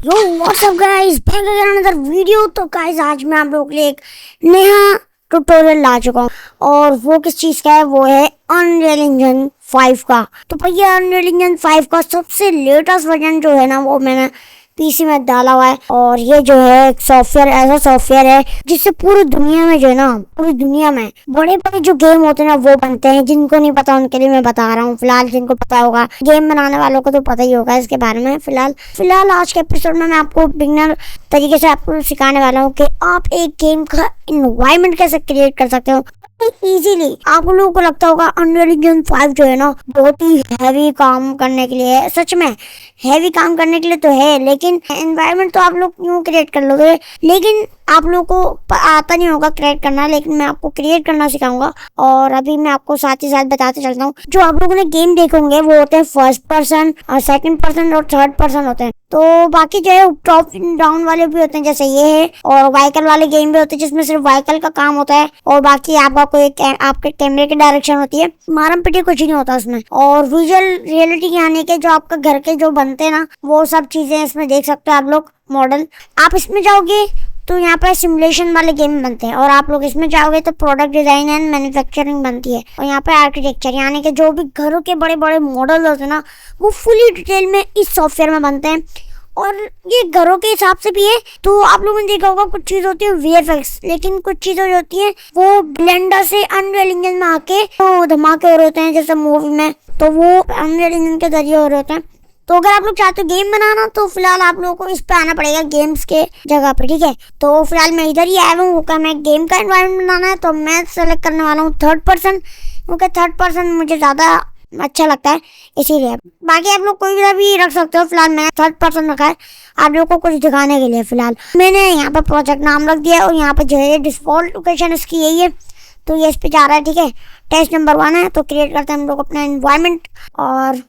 यो what's up guys, back again another video. तो guys आज मैं आप लोगों के लिए एक नया ट्यूटोरियल ला चुका हूँ और वो किस चीज़ का है, वो है अनरियल इंजन 5 का। तो भैया अनरियल इंजन 5 का सबसे लेटेस्ट वर्जन जो है ना, वो मैंने पीसी में डाला हुआ है। और ये जो है एक सॉफ्टवेयर, ऐसा सॉफ्टवेयर है जिससे पूरी दुनिया में जो है ना, पूरी दुनिया में बड़े बड़े जो गेम होते हैं ना वो बनते हैं। जिनको नहीं पता उनके लिए मैं बता रहा हूँ। फिलहाल जिनको पता होगा, गेम बनाने वालों को तो पता ही होगा इसके बारे में। फिलहाल आज के एपिसोड में मैं आपको बिगिनर तरीके से आपको सिखाने वाला हूँ कि आप एक गेम का एनवायरनमेंट कैसे क्रिएट कर सकते हो इजीली। आप लोगों को लगता होगा अनरियल इंजन 5 जो है ना बहुत ही हैवी काम करने के लिए है। सच में हैवी काम करने के लिए तो है, लेकिन एनवायरनमेंट तो आप लोग यूँ क्रिएट कर लोगे, लेकिन आप लोगों को आता नहीं होगा क्रिएट करना। लेकिन मैं आपको क्रिएट करना सिखाऊंगा। और अभी मैं आपको साथ ही साथ बताते चलता हूँ, जो आप लोगों ने गेम देखे होंगे वो होते हैं फर्स्ट पर्सन और सेकंड पर्सन और थर्ड पर्सन होते हैं। तो बाकी जो है टॉप डाउन वाले भी होते हैं जैसे ये है, और व्हीकल वाले गेम भी होते हैं जिसमें सिर्फ व्हीकल का काम होता है और बाकी आपका कोई आपके कैमरे की डायरेक्शन होती है। मारम पिटी कुछ नहीं होता उसमें। और विजुअल रियलिटी यानी कि जो आपका घर के जो बनते हैं ना, वो सब चीजें इसमें देख सकते हो आप लोग। मॉडल आप इसमें जाओगे तो यहाँ पर सिमुलेशन वाले गेम बनते हैं, और आप लोग इसमें जाओगे तो प्रोडक्ट डिजाइन एंड मैन्युफैक्चरिंग बनती है। और यहाँ पे आर्किटेक्चर यानी कि जो भी घरों के बड़े बड़े मॉडल होते हैं ना, वो फुली डिटेल में इस सॉफ्टवेयर में बनते हैं। और ये घरों के हिसाब से भी है। तो आप लोगों ने देखा होगा कुछ चीज होती है वीएफएक्स, लेकिन कुछ चीजें जो होती है वो ब्लेंडर से अनरियल इंजन में आके तो धमाके हो रहे होते हैं जैसे मूवी में, तो वो अनरियल इंजन के जरिए हो रहे होते हैं। तो अगर आप लोग चाहते हो गेम बनाना तो फिलहाल आप लोगों को इस पे आना पड़ेगा गेम्स के जगह पे, ठीक है। तो फिलहाल मैं इधर ही आया हूँ कि मैं गेम का एनवायरनमेंट बनाना है, तो मैं सेलेक्ट करने वाला हूँ थर्ड पर्सन, क्योंकि थर्ड पर्सन मुझे ज़्यादा अच्छा लगता है इसीलिए। बाकी आप लोग कोई भी रख सकते हो। फिलहाल मैंने थर्ड पर्सन रखा है आप लोगों को कुछ दिखाने के लिए। फिलहाल मैंने यहाँ पे प्रोजेक्ट नाम रख दिया और यहाँ पे जो है डिफॉल्ट लोकेशन इसकी यही है, तो ये इस पे जा रहा है, ठीक है। टेस्ट नंबर 1 है, तो क्रिएट करते हैं हम लोग अपना एनवायरनमेंट। और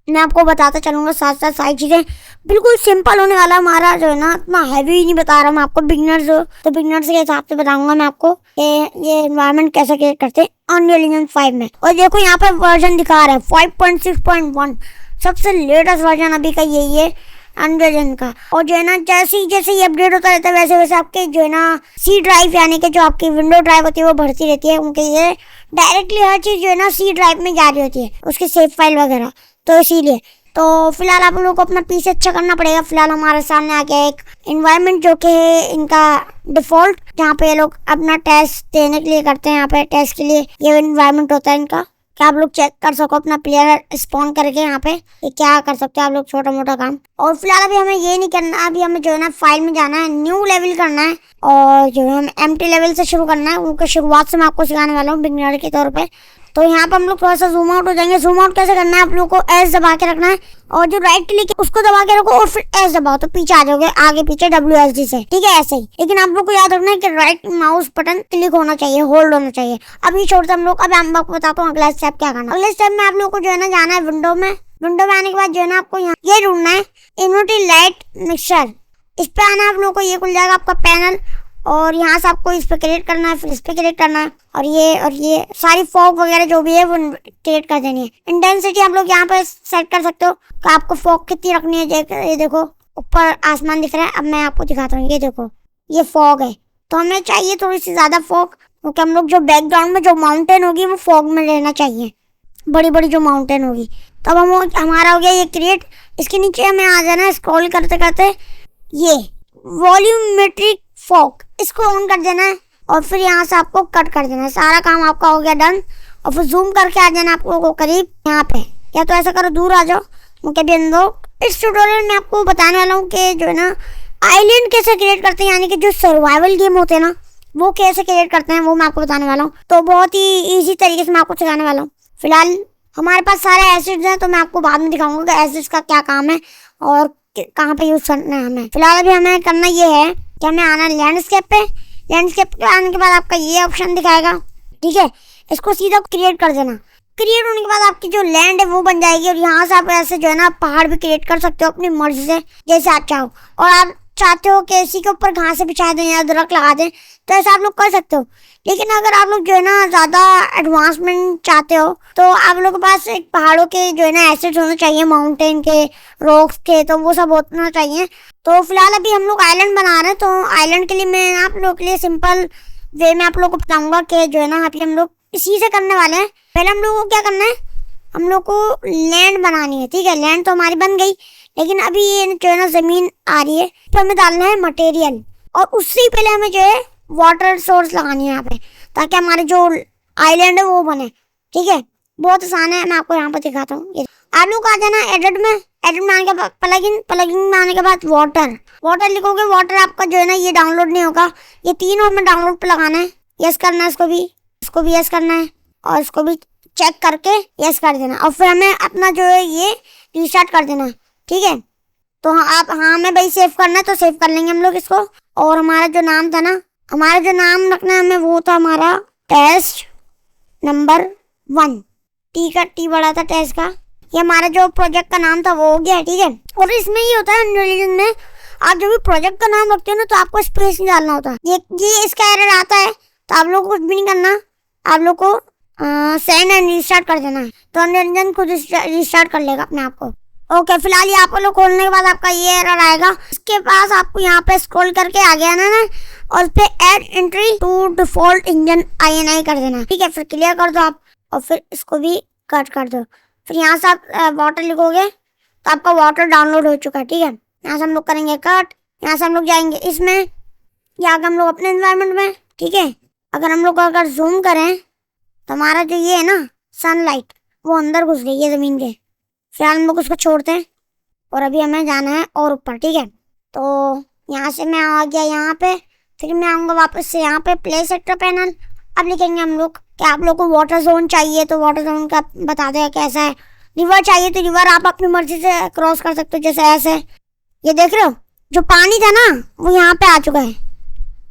मैं आपको बताता चलूँगा साथ साथ सारी चीज़ें। बिल्कुल सिंपल होने वाला हमारा जो है ना, इतना हैवी नहीं बता रहा मैं आपको। बिगिनर्स हो तो बिगिनर्स के हिसाब से बताऊंगा मैं आपको ये एनवायरनमेंट कैसे क्रिएट करते हैं अनरियल इंजन 5 में। और देखो यहाँ पे वर्जन दिखा रहा है 5.6.1, सबसे लेटेस्ट वर्जन अभी का यही है अनरियल इंजन का। और जो है ना जैसे ही अपडेट होता रहता है वैसे वैसे आपके जो है ना सी ड्राइव यानी कि जो आपकी विंडो ड्राइव होती है वो बढ़ती रहती है, क्योंकि ये डायरेक्टली हर चीज़ जो है ना सी ड्राइव में जा रही होती है, उसकी सेव फाइल वगैरह, तो इसीलिए। तो फिलहाल आप लोगों को अपना पीसी अच्छा करना पड़ेगा। फिलहाल हमारे सामने आ गया एक एनवायरनमेंट जो कि है इनका डिफ़ॉल्ट, जहाँ पे ये लोग अपना टेस्ट देने के लिए करते हैं। यहाँ पे टेस्ट के लिए ये एनवायरनमेंट होता है इनका, कि आप लोग चेक कर सको अपना प्लेयर स्पॉन करके यहाँ पे ये क्या कर सकते हैं आप लोग, छोटा मोटा काम। और फिलहाल अभी हमें ये नहीं करना, अभी हमें जो है ना फाइल में जाना है, न्यू लेवल करना है और जो है हमें एम्प्टी लेवल से शुरू करना है। उनके शुरुआत से मैं आपको सिखाने वाला हूँ बिगिनर के तौर पे। तो यहाँ पर हम लोग थोड़ा सा जूम आउट हो जाएंगे। जूम आउट कैसे करना है, आप लोगों को एस दबा के रखना है और जो राइट क्लिक है उसको दबा के रखो और फिर एस दबाओ तो पीछे आ जाओगे, आगे पीछे WSD से, ठीक है, ऐसे ही। लेकिन आप लोग को याद रखना है कि राइट माउस बटन क्लिक होना चाहिए, होल्ड होना चाहिए। अभी छोड़ते हम लोग, अब मैं आपको बताता हूँ अगला स्टेप क्या करना है। अगले स्टेप में आप लोग को जो है ना जाना है विंडो में। विंडो में आने के बाद जो है ना आपको यहाँ ये ढूंढना है इन्वर्टेड लाइट मिक्सचर, इस पे आना है आप लोगों को। ये खुल जाएगा आपका पैनल और यहाँ से आपको इस पे क्रिएट करना है, फिर इस पे क्रिएट करना है और ये सारी फॉग वगैरह जो भी है वो क्रिएट कर देनी है। इंटेंसिटी आप लोग यहाँ पे सेट कर सकते हो कि आपको फॉग कितनी रखनी है। ये देखो ऊपर आसमान दिख रहा है, अब मैं आपको दिखाता हूँ। ये देखो ये फॉग है, तो हमें चाहिए थोड़ी सी ज़्यादा फॉग, क्योंकि हम लोग जो बैकग्राउंड में जो माउंटेन होगी वो फॉग में रहना चाहिए, बड़ी बड़ी जो माउंटेन होगी। तब हमारा हो गया ये क्रिएट। इसके नीचे हमें आ जाना है स्क्रॉल करते करते, ये वॉल्यूमेट्रिक फॉग, इसको ऑन कर देना है और फिर यहाँ से आपको कट कर देना है। सारा काम आपका हो गया डन। और फिर जूम करके आ जाना आप लोगों को करीब यहाँ पे, या तो ऐसा करो दूर आ जाओ, क्योंकि अभी अंदर इस ट्यूटोरियल में आपको बताने वाला हूँ कि जो है ना आइलैंड कैसे क्रिएट करते हैं, यानी कि जो सर्वाइवल गेम होते हैं ना वो कैसे क्रिएट करते हैं वो मैं आपको बताने वाला हूँ। तो बहुत ही ईजी तरीके से मैं आपको सिखाने वाला हूँ। फिलहाल हमारे पास सारे एसिड्स हैं, तो मैं आपको बाद में दिखाऊंगा कि एसिड्स का क्या काम है और कहाँ पे यूज करना है हमें। फिलहाल अभी हमें करना ये है कि हमें आना है लैंडस्केप पे। लैंडस्केप पे आने के बाद आपका ये ऑप्शन दिखाएगा, ठीक है, इसको सीधा क्रिएट कर देना। क्रिएट होने के बाद आपकी जो लैंड है वो बन जाएगी और यहाँ से आप ऐसे जो है ना पहाड़ भी क्रिएट कर सकते हो अपनी मर्जी से, जैसे आप चाहो। और आप चाहते हो कि इसी के ऊपर घास बिछा दें या अदरक लगा दें तो ऐसा आप लोग कर सकते हो। लेकिन अगर आप लोग जो है ना ज़्यादा एडवांसमेंट चाहते हो तो आप लोगों के पास एक पहाड़ों के जो है ना एसिड्स होने चाहिए, माउंटेन के, रॉक्स के, तो वो सब होना चाहिए। तो फिलहाल अभी हम लोग आइलैंड बना रहे हैं, तो आइलैंड के लिए मैं आप लोगों के लिए सिंपल वे में आप लोगों को बताऊंगा कि जो है ना अभी हम लोग इसी से करने वाले हैं। पहले हम लोग को क्या करना है, हम लोग को लैंड बनानी है, ठीक है। लैंड तो हमारी बन गई, लेकिन अभी ये जो है ना जमीन आ रही है, तो हमें डालना है मटेरियल, और उससे पहले हमें जो है वाटर सोर्स लगानी है यहाँ पे, ताकि हमारे जो आइलैंड है वो बने, ठीक है। बहुत आसान है, मैं आपको यहाँ पे दिखाता हूँ। आप लोग आ जाना एडिट में, एडिट में आने के बाद प्लगइन में आने के बाद वाटर लिखोगे। वाटर आपका जो है ना ये डाउनलोड नहीं होगा, ये तीनों में डाउनलोड पे लगाना है। यस करना है, इसको भी यस करना है, और इसको भी चेक करके यस कर देना, और फिर हमें अपना जो है ये रिस्टार्ट कर देना, ठीक है। तो आप हमें भाई सेव करना है तो सेव कर लेंगे हम लोग इसको। और हमारा जो नाम था ना, हमारा जो नाम रखना है हमें वो था हमारा टेस्ट नंबर 1, टी बड़ा था टेस्ट का। ये हमारा जो प्रोजेक्ट का नाम था वो हो गया, ठीक है। और इसमें ये होता है रिलीजन में, आप जो भी प्रोजेक्ट का नाम रखते हो ना तो आपको स्पेस नहीं डालना होता। ये इसका एरर आता है, तो आप लोग को कुछ भी नहीं करना, आप लोग को सेंड एंड रिस्टार्ट कर देना है, तो अनरिलीजन खुद रिस्टार्ट कर लेगा अपने आप को। ओके, फिलहाल ये आप लोग खोलने के बाद आपका ये एरर आएगा। इसके पास आपको यहाँ पे स्क्रॉल करके आगे आना है और उस पे add entry to default engine INI कर देना, ठीक है। फिर क्लियर कर दो आप, और फिर इसको भी कट कर दो। फिर यहाँ से आप वाटर लिखोगे तो आपका वाटर डाउनलोड हो चुका है, ठीक है। यहाँ से हम लोग करेंगे कट, यहाँ से हम लोग जाएंगे इसमें, या हम लोग अपने एनवायरनमेंट में, ठीक है। अगर हम लोग अगर जूम करें तो हमारा जो ये है ना सनलाइट वो अंदर घुस गई है ज़मीन के। फिलहाल हम लोग उसको छोड़ते हैं और अभी हमें जाना है और ऊपर, ठीक है। तो यहाँ से मैं आ गया यहाँ पे, फिर मैं आऊँगा वापस से यहाँ पे प्ले सेक्टर पैनल। अब लिखेंगे हम लोग कि आप लोग को वाटर जोन चाहिए तो वाटर जोन का बता देगा कैसा है। रिवर चाहिए तो रिवर आप अपनी मर्जी से क्रॉस कर सकते हो, जैसे ऐसे। ये देख रहे हो जो पानी था ना वो यहाँ पे आ चुका है,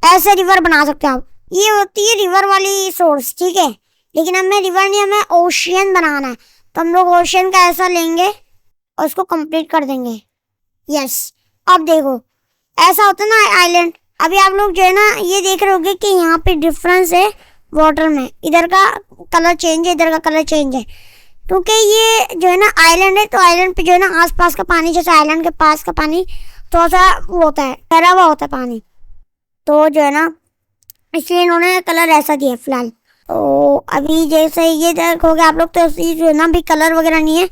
ऐसे रिवर बना सकते हो आप। ये होती है रिवर वाली सोर्स, ठीक है। लेकिन हमें रिवर नहीं, हमें ओशियन बनाना है, तो हम लोग ओशियन का ऐसा लेंगे और उसको कंप्लीट कर देंगे। यस, अब देखो ऐसा होता है ना आइलैंड। अभी आप लोग जो है ना ये देख रहे होंगे कि यहाँ पे डिफरेंस है वाटर में, इधर का कलर चेंज है, इधर का कलर चेंज है, क्योंकि ये जो है ना आइलैंड है। तो आइलैंड पे जो है ना आसपास का पानी, जैसे आइलैंड के पास का पानी थोड़ा सा वो होता है, ठहरा हुआ होता है पानी, तो जो है ना इसलिए इन्होंने कलर ऐसा दिया फिलहाल। तो अभी जैसे ये देखोगे आप लोग तो जो है ना भी कलर वगैरह नहीं है,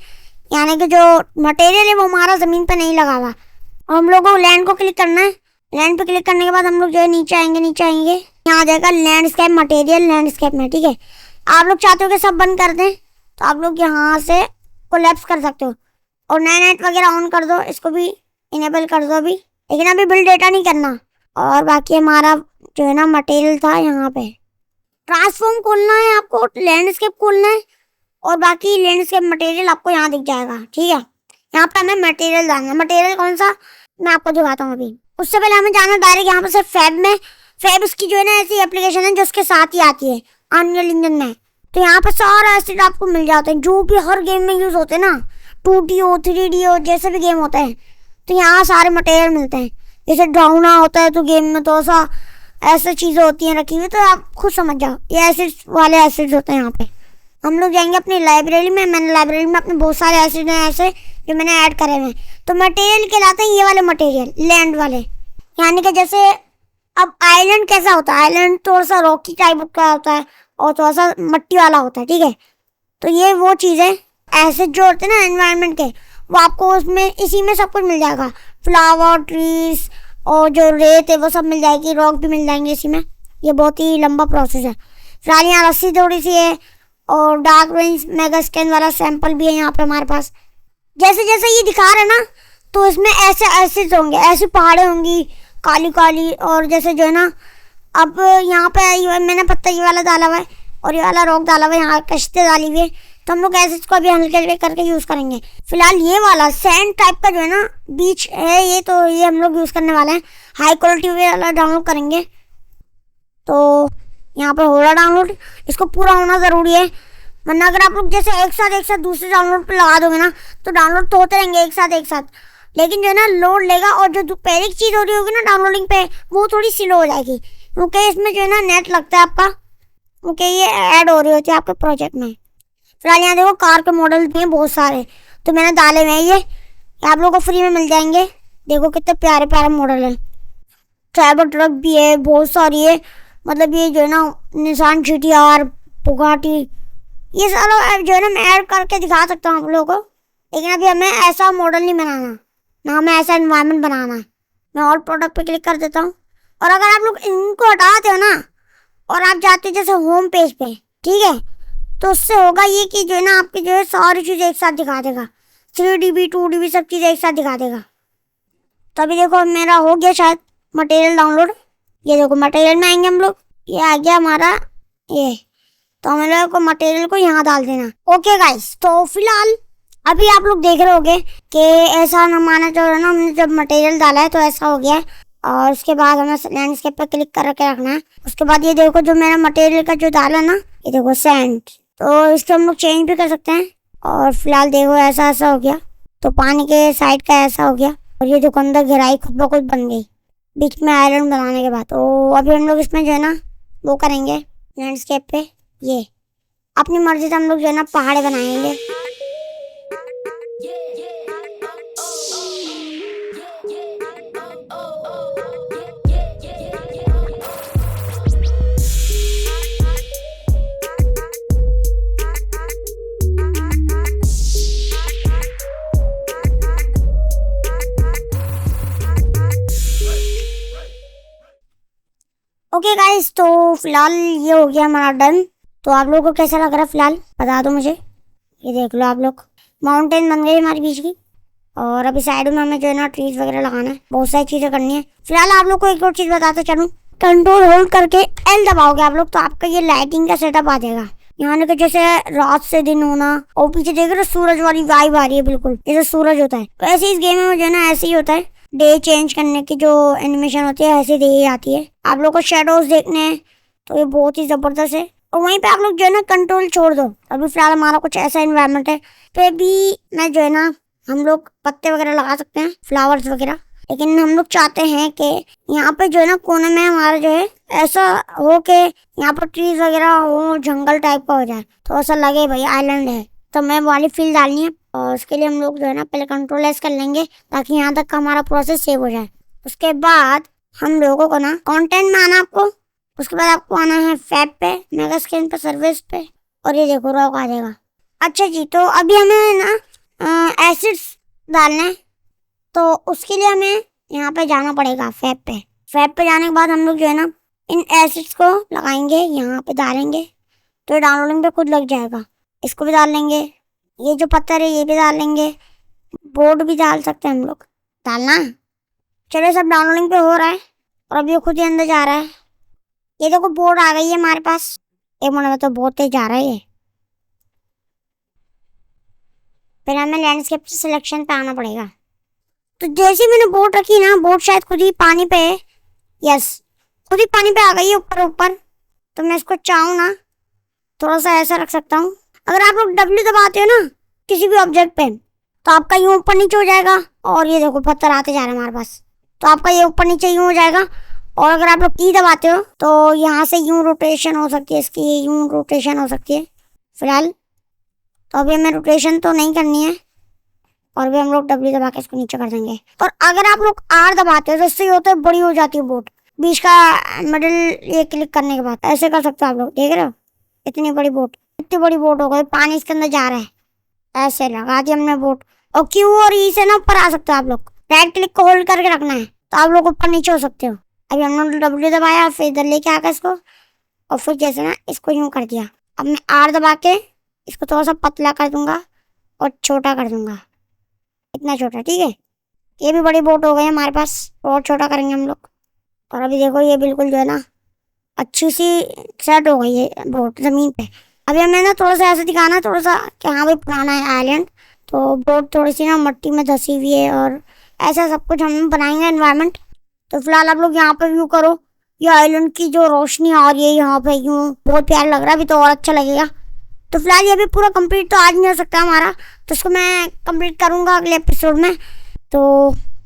यानी कि जो मटेरियल है वो हमारा ज़मीन पे नहीं लगा हुआ। और हम लोगों को लैंड को क्लिक करना है। लैंड पे क्लिक करने के बाद हम लोग जो है नीचे आएंगे, यहाँ आ जाएगा लैंडस्केप मटेरियल, लैंडस्केप में, ठीक है। आप लोग चाहते हो कि सब बंद कर दें तो आप लोग यहाँ से कोलैप्स कर सकते हो, और नया नेट वगैरह ऑन कर दो, इसको भी इनेबल कर दो अभी। लेकिन अभी बिल डेटा नहीं करना। और बाकी हमारा जो है ना मटेरियल था यहाँ पे, ट्रांसफॉर्म खोलना है आपको, लैंडस्केप खोलना है, और बाकी लैंडस्केप मटेरियल आपको यहाँ दिख जाएगा, ठीक है। यहाँ पे हमें मटेरियल डालना है। मटेरियल कौन सा मैं आपको दिखाता हूँ अभी। उससे पहले हमें जाना डायरेक्ट यहाँ पे से फैब में। फैब इसकी जो है ना ऐसी एप्लीकेशन है जो उसके साथ ही आती है अनरियल इंजन में। तो यहाँ पे सारा एसिड आपको मिल जाते हैं जो भी हर गेम में यूज़ होते हैं ना, 2D हो 3D हो जैसे भी गेम होता है, तो यहाँ सारे मटेरियल मिलते हैं। जैसे ड्राउना होता है तो गेम में तो ऐसा चीज़ें होती हैं रखी हुई, तो आप खुद समझ जाओ ये एसिड वाले एसिड्स होते हैं यहाँ पे। हम लोग जाएंगे अपनी लाइब्रेरी में। मैंने लाइब्रेरी में अपने बहुत सारे एसिड हैं ऐसे जो मैंने ऐड करे हुए हैं। तो मटेरियल कहलाते हैं ये वाले मटेरियल, लैंड वाले। यानी कि जैसे अब आइलैंड कैसा होता है, आइलैंड थोड़ा सा रॉकी टाइप का होता है और थोड़ा सा मट्टी वाला होता है, ठीक है। तो ये वो चीज़ें एसिड जो होते हैं ना एनवायरनमेंट के, वो आपको उसमें इसी में सब कुछ मिल जाएगा। फ्लावर, ट्रीज और जो रेत है वो सब मिल जाएगी, रॉक भी मिल जाएंगे इसी में। ये बहुत ही लंबा प्रोसेस है। फिलहाल यहाँ रस्सी थोड़ी सी है और डार्क रेंज मेगा स्कैन वाला सैंपल भी है यहाँ पे हमारे पास। जैसे जैसे ये दिखा रहे ना तो इसमें ऐसे एसिड्स होंगे, ऐसी पहाड़ें होंगी काली काली। और जैसे जो है ना अब यहाँ पे मैंने पत्ता ये वाला डाला हुआ है और ये वाला रॉक डाला हुआ है, यहाँ कश्ते डाली हुई है। तो हम लोग एसिड्स को अभी हल्के हल्के करके यूज़ करेंगे। फिलहाल ये वाला सैंड टाइप का जो है ना बीच है ये, तो ये हम लोग यूज़ करने वाले हैं। हाई क्वालिटी वाला डाउनलोड करेंगे। तो यहाँ पर हो रहा डाउनलोड, इसको पूरा होना ज़रूरी है, वरना अगर आप लोग जैसे एक साथ दूसरे डाउनलोड पे लगा दोगे ना तो डाउनलोड तो होते रहेंगे एक साथ। लेकिन जो है ना लोड लेगा, और जो पहले की चीज़ हो रही होगी ना डाउनलोडिंग पे, वो थोड़ी स्लो हो जाएगी, क्योंकि इसमें जो है ना नेट लगता है आपका, क्योंकि ये ऐड हो रही होती है आपके प्रोजेक्ट में। फिलहाल यहाँ देखो कार के मॉडल भी हैं बहुत सारे, तो मैंने डाले हुए हैं, ये आप लोगों को फ्री में मिल जाएंगे। देखो कितने प्यारे प्यारे मॉडल हैं। साइबर ट्रक भी है बहुत सारी है, मतलब ये जो है ना निसान GT-R, बुगाटी, ये सारा जो है ना मैं ऐड करके दिखा सकता हूँ आप लोगों को। लेकिन अभी हमें ऐसा मॉडल नहीं बनाना, ना हमें ऐसा एनवायरनमेंट बनाना है। मैं ऑल प्रोडक्ट पे क्लिक कर देता हूँ, और अगर आप लोग इनको हटाते हो ना और आप जाते हो जैसे होम पेज पे, ठीक है, तो उससे होगा ये कि जो है ना आपकी जो है सारी चीज़ें एक साथ दिखा देगा, 3DB 2DB सब चीज़ें एक साथ दिखा देगा। तो अभी देखो मेरा हो गया शायद मटेरियल डाउनलोड। ये देखो मटेरियल में आएंगे हम लोग, ये आ गया हमारा ये, तो हम लोग को मटेरियल को यहाँ डाल देना। ओके गाइस, तो फिलहाल अभी आप लोग देख रहे होगे कि ऐसा न माना जो है ना हमने जब मटेरियल डाला है तो ऐसा हो गया है, और उसके बाद हमें लैंडस्केप पे क्लिक करके रखना है। उसके बाद ये देखो जो मैंने मटेरियल का जो डाला ना, ये देखो सैंड, तो इसको हम लोग चेंज भी कर सकते हैं। और फिलहाल देखो ऐसा ऐसा हो गया, तो पानी के साइड का ऐसा हो गया, और ये देखो अंदर गहराई खुद ब खुद बन गई बीच में आयरन बनाने के बाद। तो अभी हम लोग इसमें जो है ना वो करेंगे लैंडस्केप पे, ये अपनी मर्जी से हम लोग जो है ना पहाड़ बनाएंगे। ओके गाइस, तो फिलहाल ये हो गया हमारा डन। तो आप लोगों को कैसा लग रहा है फिलहाल बता दो मुझे। ये देख लो आप लोग, माउंटेन बन गई हमारी बीच की, और अभी साइड में हमें जो है ना ट्रीज वगैरह लगाना है, बहुत सारी चीज़ें करनी है। फिलहाल आप लोग को एक और चीज़ बताते चलूँ, कंट्रोल होल्ड करके L दबाओगे आप लोग तो आपका ये लाइटिंग का सेटअप आ जाएगा। यहाँ के जैसे रात से दिन होना, और पीछे देख रहे हो सूरज वाली वाइब आ रही है, बिल्कुल जैसे सूरज होता है। तो ऐसे इस गेम में जो है ना ऐसे ही होता है, डे चेंज करने की जो एनिमेशन होती है ऐसे डे आती है। आप लोग को शेडोज देखने हैं तो ये बहुत ही ज़बरदस्त है। और वहीं पे आप लोग जो है ना कंट्रोल छोड़ दो। अभी फिलहाल हमारा कुछ ऐसा इन्वायरमेंट है, तो भी मैं जो है ना हम लोग पत्ते वगैरह लगा सकते हैं, फ्लावर्स वगैरह, लेकिन हम लोग चाहते हैं कि यहाँ पे जो है ना कोने में हमारा जो है ऐसा हो कि यहाँ पर ट्रीज वगैरह हो, जंगल टाइप का हो जाए, तो ऐसा लगे भाई आइलैंड है। तो मैं वाली फील डालनी है, और उसके लिए हम लोग जो है ना पहले कंट्रोल एस कर लेंगे ताकि यहाँ तक का हमारा प्रोसेस सेव हो जाए। उसके बाद हम लोगों को ना कंटेंट में आना आपको, उसके बाद आपको आना है फैब पे, मेगा स्क्रीन पे, सर्विस पे, और ये देखो रॉक आ जाएगा। अच्छा जी, तो अभी हमें ना एसिड्स डालने हैं, तो उसके लिए हमें यहाँ पे जाना पड़ेगा फैब पे। फैब पे जाने के बाद हम लोग जो है ना इन एसिड्स को लगाएंगे, यहाँ पे डालेंगे, तो डाउनलोडिंग पे खुद लग जाएगा। इसको भी डाल लेंगे, ये जो पत्थर है ये भी डाल लेंगे, बोर्ड भी डाल सकते हैं हम लोग, डालना। चलो सब डाउनलोडिंग पे हो रहा है, और अभी खुद ही अंदर जा रहा है। ये देखो बोर्ड आ गई है हमारे पास, एक मिनट में तो बहुत तेज जा रहा है ये। फिर हमें लैंडस्केप से सिलेक्शन पे आना पड़ेगा। तो जैसे मैंने बोट रखी ना, बोट शायद खुद ही पानी पे है, यस खुद ही पानी पे आ गई है ऊपर ऊपर। तो मैं इसको चाहूँ ना थोड़ा सा ऐसा रख सकता हूँ। अगर आप लोग W दबाते हो ना किसी भी ऑब्जेक्ट पे, तो आपका यूँ ऊपर नीचे हो जाएगा, और ये देखो पत्थर आते जा रहे हैं हमारे पास, तो आपका ये ऊपर नीचे यूँ हो जाएगा। और अगर आप लोग E दबाते हो तो यहाँ से यूँ रोटेशन हो सकती है इसकी, ये यूँ रोटेशन हो सकती है। फिलहाल तो अभी हमें रोटेशन तो नहीं करनी है, और भी हम लोग W दबा के इसको नीचे कर देंगे। और अगर आप लोग R दबाते हो तो इससे होता है बड़ी हो जाती है बोट, बीच का मिडिल ये क्लिक करने के बाद ऐसे कर सकते हो आप लोग। देख रहे हो इतनी बड़ी बोट, इतनी बड़ी बोट हो गई, पानी इसके अंदर जा रहा है, ऐसे लगा दी हमने बोट। और Q और E से ना ऊपर आ सकते हो आप लोग, राइट क्लिक को होल्ड करके रखना है तो आप लोग ऊपर नीचे हो सकते हो। अभी हमने W दबाया, फिर इधर लेके आकर इसको, और फिर जैसे ना इसको यूँ कर दिया। अब मैं R दबा के इसको थोड़ा सा पतला कर दूंगा और छोटा कर दूंगा, इतना छोटा, ठीक है। ये भी बड़ी बोट हो गई हमारे पास, और छोटा करेंगे हम लोग। और अभी देखो ये बिल्कुल जो है ना अच्छी सी सेट हो गई है बोट ज़मीन पे। अभी हमें ना थोड़ा सा ऐसे दिखाना है, थोड़ा सा कि हाँ भाई पुराना है आइलैंड, तो बोट थोड़ी सी ना मट्टी में धसी हुई है, और ऐसा सब कुछ हम बनाएंगे एनवायरनमेंट। तो फिलहाल आप लोग यहाँ पे व्यू करो, ये आइलैंड की जो रोशनी आ रही है यहाँ पे, यूँ बहुत प्यारा लग रहा है, अभी तो और अच्छा लगेगा। तो फिलहाल ये भी पूरा कंप्लीट तो आज नहीं हो सकता हमारा, तो इसको मैं कंप्लीट करूँगा अगले एपिसोड में। तो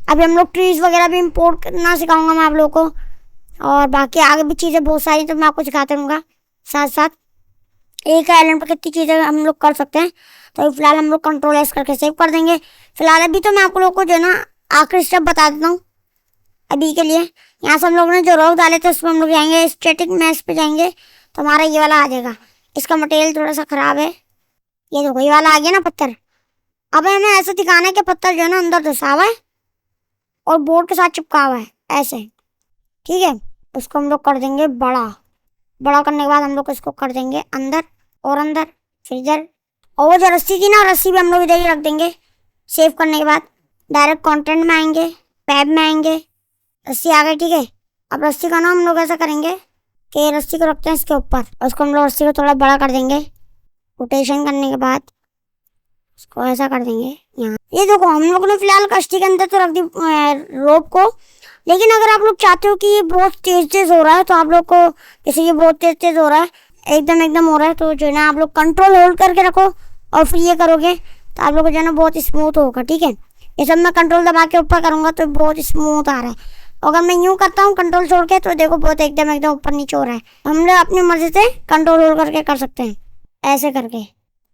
अभी हम लोग ट्रीज वगैरह भी इंपोर्ट करना सिखाऊंगा मैं आप लोगों को, और बाकी आगे भी चीज़ें बहुत सारी तो मैं आपको सिखाता रहूँगा साथ साथ। एक आइलैंड पर कितनी चीज़ें हम लोग कर सकते हैं। तो फिलहाल हम लोग कंट्रोल एस करके सेव कर देंगे। फिलहाल अभी तो मैं आप लोगों को जो है ना आखिरी स्टेप बता देता हूँ अभी के लिए। यहाँ से हम लोग ने जो रॉक डाले थे उसमें हम लोग जाएंगे स्टैटिक मैश पे जाएंगे, तो हमारा ये वाला आ जाएगा। इसका मटेरियल थोड़ा सा ख़राब है, ये देखो ये वाला आ गया ना पत्थर। अब हमें ऐसे दिखाना है कि पत्थर जो है ना अंदर धंसा हुआ है और बोर्ड के साथ चिपका हुआ है ऐसे, ठीक है। उसको हम लोग कर देंगे बड़ा। बड़ा करने के बाद हम लोग इसको कर देंगे अंदर और अंदर फिर इधर। और वो जो रस्सी थी ना, रस्सी भी हम लोग इधर ही रख देंगे। सेव करने के बाद डायरेक्ट कंटेंट में आएंगे, टैब में आएंगे, रस्सी आ गई, ठीक है। अब रस्सी का नाम हम लोग ऐसा करेंगे कि रस्सी को रखते हैं इसके ऊपर और उसको हम लोग रस्सी को थोड़ा बड़ा कर देंगे। रोटेशन करने के बाद इसको ऐसा कर देंगे यहाँ। ये देखो हम लोग ने फिलहाल कश्ती के अंदर तो रख दी रोप को, लेकिन अगर आप लोग चाहते हो कि ये बहुत तेज तेज हो रहा है तो आप लोग को, जैसे ये बहुत तेज तेज हो रहा है एकदम एकदम हो रहा है, तो जो है ना आप लोग कंट्रोल होल्ड करके रखो और फिर ये करोगे तो आप लोग को जो है ना बहुत स्मूथ होगा, ठीक है। ये सब मैं कंट्रोल दबा के ऊपर करूँगा तो बहुत स्मूथ आ रहा है। अगर मैं यूँ करता हूँ कंट्रोल छोड़ के तो देखो बहुत एकदम एकदम ऊपर नीचे हो रहा है। हम लोग अपनी मर्जी से कंट्रोल होल्ड करके कर सकते हैं ऐसे करके।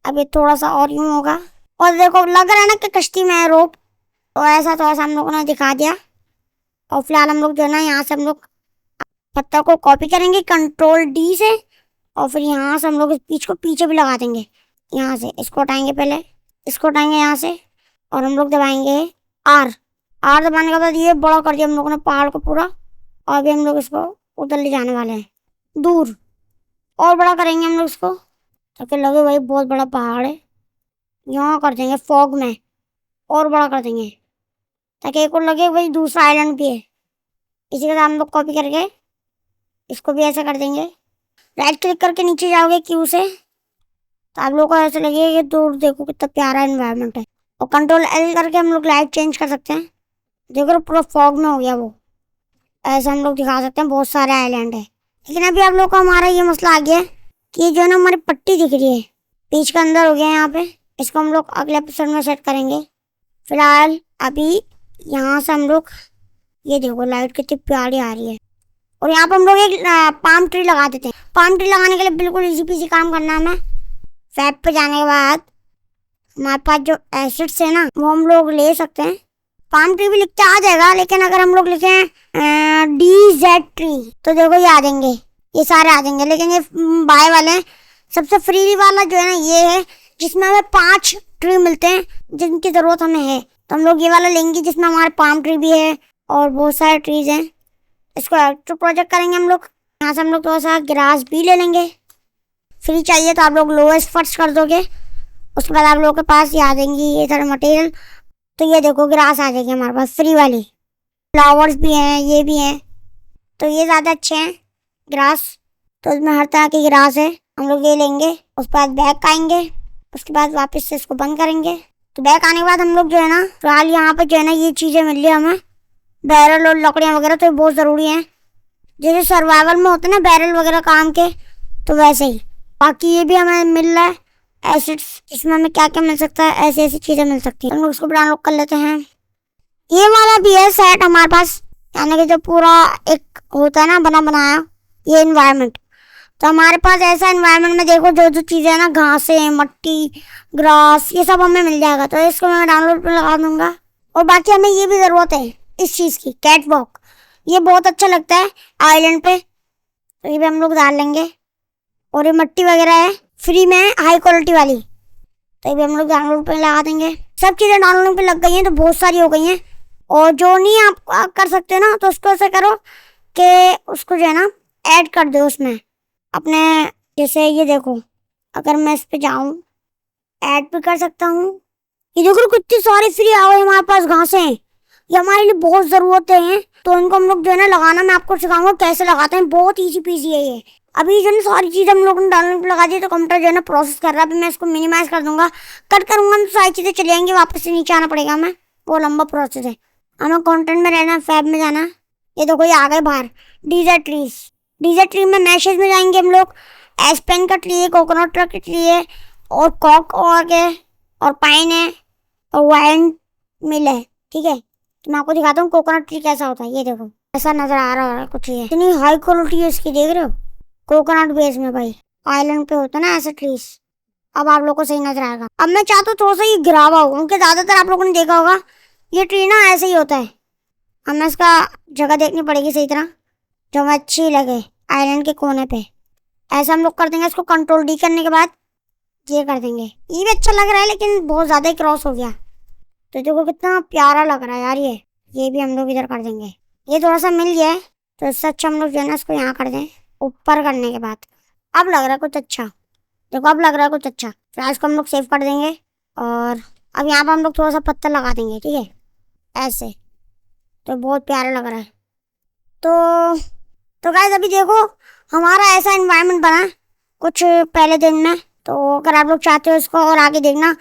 अब ये थोड़ा सा और यूँ होगा और देखो लग रहा है ना कि कश्ती में है रोप, तो ऐसा थोड़ा सा हम लोगों ने दिखा दिया। और फिलहाल हम लोग जो है ना यहाँ से हम लोग पत्थर को कॉपी करेंगे कंट्रोल डी से, और फिर यहाँ से हम लोग इस पीच को पीछे भी लगा देंगे। यहाँ से इसको हटाएंगे, पहले इसको हटाएंगे यहाँ से और हम लोग दबाएंगे आर। आर दबाने के बाद ये बड़ा कर दिया हम लोगों ने पहाड़ को पूरा, और अभी हम लोग इसको उधर ले जाने वाले हैं दूर, और बड़ा करेंगे हम लोग इसको ताकि लगे भाई बहुत बड़ा पहाड़ है। यहाँ कर देंगे फॉग में और बड़ा कर देंगे ताकि एक और लगे भाई दूसरा आइलैंड भी है। इसी के साथ हम लोग कॉपी करके इसको भी ऐसा कर देंगे। राइट क्लिक करके नीचे जाओगे क्यू से तो आप लोगों को ऐसा लगेगा कि दूर देखो कितना प्यारा एनवायरनमेंट है। और कंट्रोल एल करके हम लोग लाइट चेंज कर सकते हैं। देखो पूरा फॉग में हो गया वो, ऐसा हम लोग दिखा सकते हैं। बहुत सारे आइलैंड है, लेकिन अभी आप लोग को हमारा ये मसला आ गया है कि जो है ना हमारी पट्टी दिख रही है बीच के अंदर हो गया है यहाँ पे। इसको हम लोग अगले एपिसोड में सेट करेंगे। फिलहाल अभी यहाँ से हम लोग ये देखो लाइट कितनी प्यारी आ रही है, और यहाँ पर हम लोग एक पाम ट्री लगा देते हैं। पाम ट्री लगाने के लिए बिल्कुल इजी पीजी काम करना है। हमें फैब पे जाने के बाद हमारे पास जो एसिड्स है ना वो हम लोग ले सकते हैं। पाम ट्री भी लिखते आ जाएगा, लेकिन अगर हम लोग लिखें DZ ट्री तो देखो ये आ जाएंगे, ये सारे आ जाएंगे। लेकिन ये बाय वाले हैं। सबसे फ्री वाला जो है ना ये है जिसमें हमें 5 ट्री मिलते हैं जिनकी ज़रूरत हमें है, तो हम लोग ये वाला लेंगे जिसमें हमारे पाम ट्री भी है और बहुत सारे ट्रीज हैं। इसको एक्टिव प्रोजेक्ट करेंगे हम लोग। यहाँ से हम लोग थोड़ा सा ग्रास भी ले लेंगे। फ्री चाहिए तो आप लोग लोएस्ट फर्स्ट कर दोगे, उसके बाद आप लोगों के पास ये आ जाएंगी ये सारे मटेरियल। तो ये देखो ग्रास आ जाएगी हमारे पास फ्री वाली। फ्लावर्स भी हैं, ये भी हैं, तो ये ज़्यादा अच्छे हैं ग्रास। तो इसमें हर तरह की ग्रास है, हम लोग ये लेंगे। उसके बाद बैक आएंगे, उसके बाद वापस से इसको बंद करेंगे। तो बैक आने के बाद हम लोग जो है ना फिलहाल यहाँ पर जो है ना ये चीज़ें मिल रही है हमें, बैरल और लकड़ियाँ वगैरह, तो ये बहुत ज़रूरी हैं। जैसे सर्वाइवल में होते हैं ना बैरल वगैरह काम के, तो वैसे ही बाकी ये भी हमें मिल रहा है एसिड्स, इसमें हमें क्या क्या मिल सकता है, ऐसी ऐसी चीज़ें मिल सकती हैं। हम लोग उसको डाउनलोड कर लेते हैं। ये वाला भी है सेट हमारे पास, यानी कि जो पूरा एक होता है ना बना बनाया ये इन्वायरमेंट। तो हमारे पास ऐसा इन्वायरमेंट में देखो जो जो चीज़ें हैं ना घासें, मट्टी, ग्रास, ये सब हमें मिल जाएगा। तो इसको मैं डाउनलोड पर लगा दूँगा। और बाकी हमें ये भी ज़रूरत है इस चीज़ की, कैट वॉक। ये बहुत अच्छा लगता है आइलैंड पे, तो ये भी हम लोग डाल लेंगे। और ये मट्टी वगैरह है फ्री में, हाई क्वालिटी वाली, तो ये भी हम लोग डाउनलोड पे लगा देंगे। सब चीज़ें डाउनलोड पे लग गई हैं तो बहुत सारी हो गई हैं। और जो नहीं आप कर सकते ना तो उसको ऐसा करो कि उसको जो है ना ऐड कर दो उसमें अपने। जैसे ये देखो अगर मैं इस पे जाऊँ ऐड भी कर सकता हूँ। ये देखो कितनी सारी फ्री आ गई हमारे पास घासें, ये हमारे लिए बहुत ज़रूरतें हैं। तो इनको हम लोग जो है ना लगाना मैं आपको सिखाऊंगा कैसे लगाते हैं, बहुत ईजी पीजी है ये। अभी जो है सारी चीज़ हम लोग ने डाउनलोड लगा दी तो कंप्यूटर जो है ना प्रोसेस कर रहा है। अभी मैं इसको मिनिमाइज कर दूंगा, कट करूंगा तो सारी चीज़ें चली जाएंगी, वापस से नीचे आना पड़ेगा हमें, वो लंबा प्रोसेस है। हमें कंटेंट में रहना, फैब में जाना। ये देखो ये आ गए बाहर डीजर ट्रीज। डीजर ट्री में मैशेज में जाएंगे हम लोग। एस्पेन का ट्री है, कोकोनट का ट्री है, और कॉक और पाइन है, और वाइन मिल है। ठीक है। तो मैं आपको दिखाता हूँ कोकोनट ट्री कैसा होता है। ये देखो ऐसा नजर आ रहा है कुछ। ये इतनी हाई क्वालिटी है इसकी, देख रहे हो, कोकोनट बेस में भाई। आइलैंड पे होता है ना ऐसे ट्रीज। अब आप लोग को सही नजर आएगा। अब मैं चाहता हूँ थोड़ा सा ये गिरावा हो, क्योंकि ज्यादातर आप लोगों ने देखा होगा ये ट्री ना ऐसे ही होता है। हमें इसका जगह देखनी पड़ेगी सही तरह, जो हमें अच्छी लगे आइलैंड के कोने पे। ऐसा हम लोग कर देंगे। इसको कंट्रोल डी करने के बाद ये कर देंगे। ये भी अच्छा लग रहा है लेकिन बहुत ज्यादा ही क्रॉस हो गया। तो देखो कितना प्यारा लग रहा है यार। ये भी हम लोग इधर कर देंगे। ये थोड़ा सा मिल गया है, तो इससे अच्छा हम लोग जो है ना इसको यहाँ कर दें। ऊपर करने के बाद अब लग रहा है कुछ अच्छा। देखो अब लग रहा है कुछ अच्छा। फिर इसको हम लोग सेव कर देंगे। और अब यहाँ पर हम लोग थोड़ा सा पत्थर लगा देंगे, ठीक है, ऐसे। तो बहुत प्यारा लग रहा है। तो गाइस अभी देखो हमारा ऐसा एनवायरनमेंट बना कुछ पहले दिन में। तो अगर आप लोग चाहते हो इसको और आगे देखना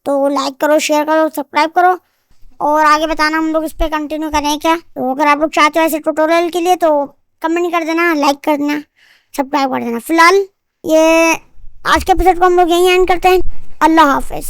तो लाइक करो, शेयर करो, सब्सक्राइब करो और आगे बताना हम लोग इस पर कंटिन्यू करें क्या। तो अगर आप लोग चाहते हो ऐसे ट्यूटोरियल के लिए तो कमेंट कर देना, लाइक कर देना, सब्सक्राइब कर देना। फिलहाल ये आज के एपिसोड को हम लोग यहीं एंड करते हैं। अल्लाह हाफिज।